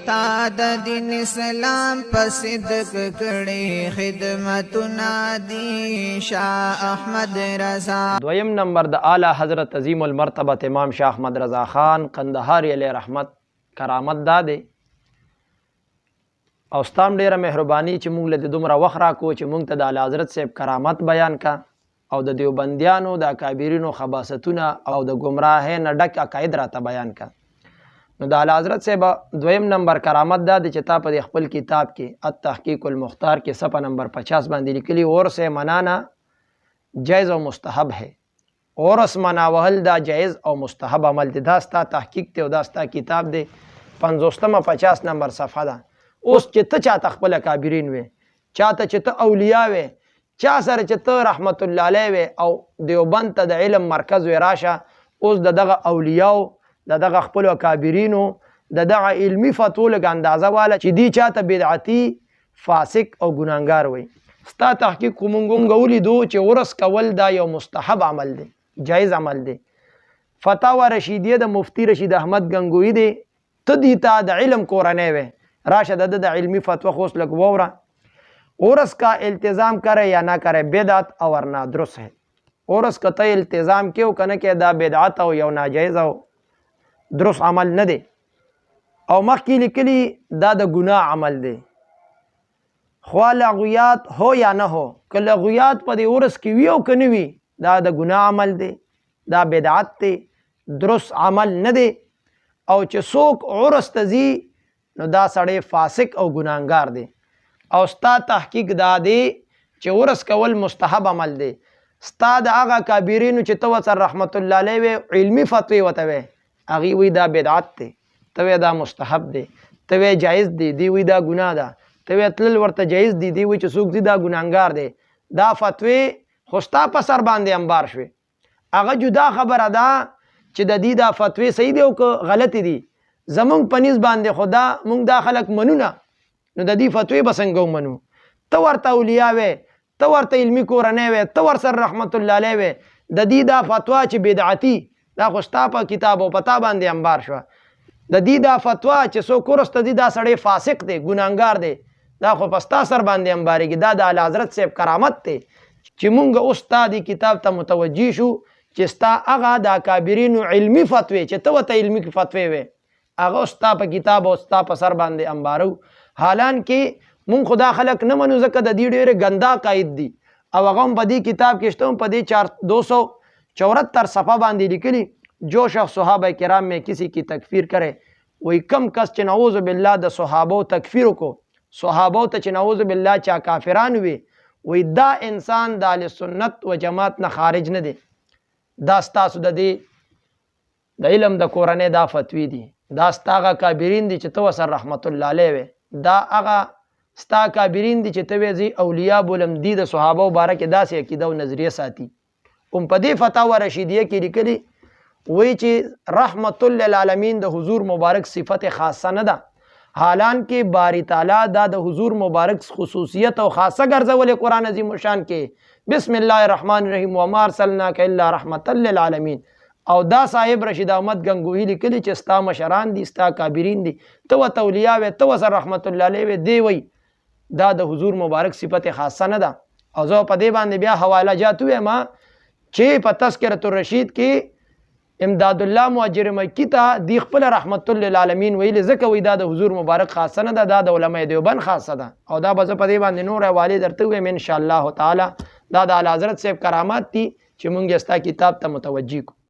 تا د دین اسلام په صدق کړي خدمتونه دي شاه احمد رضا. دویم نمبر د اعلی حضرت عظیم المرتبه امام شاه احمد رضا خان قندهاری علیه رحمت کرامت دا دی او ستام ډیره مهرباني چې موږ له دومره وخت راکو چې موږ ته د اعلی حضرت صاحب کرامت بیان کا او د دیوبندیانو د اکابرینو خباستونه او د گمراهۍ نه ډک عقاید راته بیان کا. نو د اعلی حضرت صاحب دویم نمبر کرامت دا دی چې تا په خپل کتاب کې التحقیق المختار کې صفحه نمبر 50 باندې لیکلي اور سے منانا جائز او مستحب ہے. اورس مناوهل دا جائز او مستحب عمل دی. دا ستا تحقیق دی او دا ستا کتاب دی 50 نمبر صفحه ده. اوس چې ته چاته خپل اکابرین وې چاته چې ته اولیاء وې چا سره چې ته رحمت الله علیه وې او دیوبند ته د علم مرکز وې راشه اوس د دغه اولیاءو د دغه خپلو اکابرینو د دغه علمي فتوو لږ اندازه واله چې دی چاته بدعتي فاسق او ګناهګار وي. ستا تحقیق خو موږ ولیدو چې ورس کول دا یو مستحب عمل دی جایز عمل دی. فتاوا رشیدیه د مفتی رشید احمد گنگوی دی ته دی ته د علم کورنۍ وې راشه د علمی فتوا خوش لگ وورا اورس کا التزام کرے یا نہ کرے بدعت او ورنہ درست ہے. اورس کا ته التزام کیو کنه کې دا بدعت او یو ناجایز او درست عمل نه دی او مخکې لیکلی دا د ګناه عمل دی. خو لغویات هو یا نه هو که لغویات په دې اورس کې وی او کنه وی دا د ګناه عمل دی دا بدعت دی درست عمل نه دی او چې څوک اورس تزي نو دا سړی فاسق او ګناهګار دی. او ستا تحقیق دا دی چې ورس کول مستحب عمل دی. ستا د هغه کابرینو چې ته ورسره رحمت الله علیه وې علمي فتوی ورته وې هغوی وایي دا بدعت دی ته وایې دا مستحب دی ته وایې جایز دی دی وایي دا ګناه ده ته وایې تلل ورته جایز دی دی وایي چې څوک دی دا ګناهګار دی. دا فتوی خو ستا په سر باندې انبار شوې هغه جدا خبره ده چې د دې دا فتوی صحیح دی او که غلطې دي زمونږ په نیز باندې خدا مونږ دا خلک منو نه نو د دې فتوی به څنګه ومنو. ته ورته اولیاء وې ته ورته علمي کورنۍ وې ته ورسره رحمت الله علیه وې د دې دا فتوا چې بدعتي دا خو ستا په کتاب او پتا باندې انبار شوه. د دې دا فتوا چې څوک ورسته دي دا سړی فاسق دی ګناهګار دی دا خو په ستا سر باندې انبارېږي. دا د اعلی حضرت صاحب کرامت دی چې مونږ اوس ستا دې کتاب ته متوجه شو چې ستا هغه د اکابرینو علمي فتوی چې ته ورته علمي فتوی وې هغه ستا په کتاب او ستا په سر باندې انبارو. حالان کې مونږ خدا خلق نه منو ځکه د دې ډېرې ګندا قاید دي او هغه هم په دې کتاب کې شته هم په دې 274 صفحه باندې لیکلي جو شخص صحابہ کرام میں کسی کی تکفیر کرے وہی کم کس چې نعوذ باللہ د صحابو تکفیر کو صحابو ته چې نعوذ باللہ چا کافران وي وی دا انسان د اهل سنت و جماعت نه خارج نه دی. دا ستاسو د دې د علم د کورنۍ دا فتوی دي دا ستا هغه کابرین دي چې ته ورسره رحمت الله علیه وې دا هغه ستا کابرین دي چې ته وې زه اولیاء بولم دي د صحابو باره کې داسې عقیده او نظریه ساتي. هم په دې فتاوا رشیدیه کې لیکلي وایي چې رحمت للعالمین د حضور مبارک صفت خاصه نه ده حالان کې باری تعالی دا د حضور مبارک خصوصیت او خاصه ګرځولې قرآن عظیم الشان کې بسم الله الرحمن الرحیم وما ارسلناک الا رحمت للعالمین. او دا صاحب رشید احمد گنگوهی لیکلی چې ستا مشران دي ستا کابرین دي ته ورته اولیاء وې ته ورسره رحمت الله علیه وې دی وایي دا د حضور مبارک صفت خاصه نه ده. او زه په دې باندې بیا حواله جات ویم چې په تذکرة الرشید کې امداد الله مهاجر مکی ته دی خپل رحمت للعالمین ویل ځکه وایي دا د حضور مبارک خاصه نه ده دا د علماء دیوبند خاصه ده. او دا به زه په دې باندې نور حوالې درته ویم ان شاء الله تعالی. دا د اعلی حضرت صاحب کرامات دي چې مونږ یې ستا کتاب ته متوجه کړو.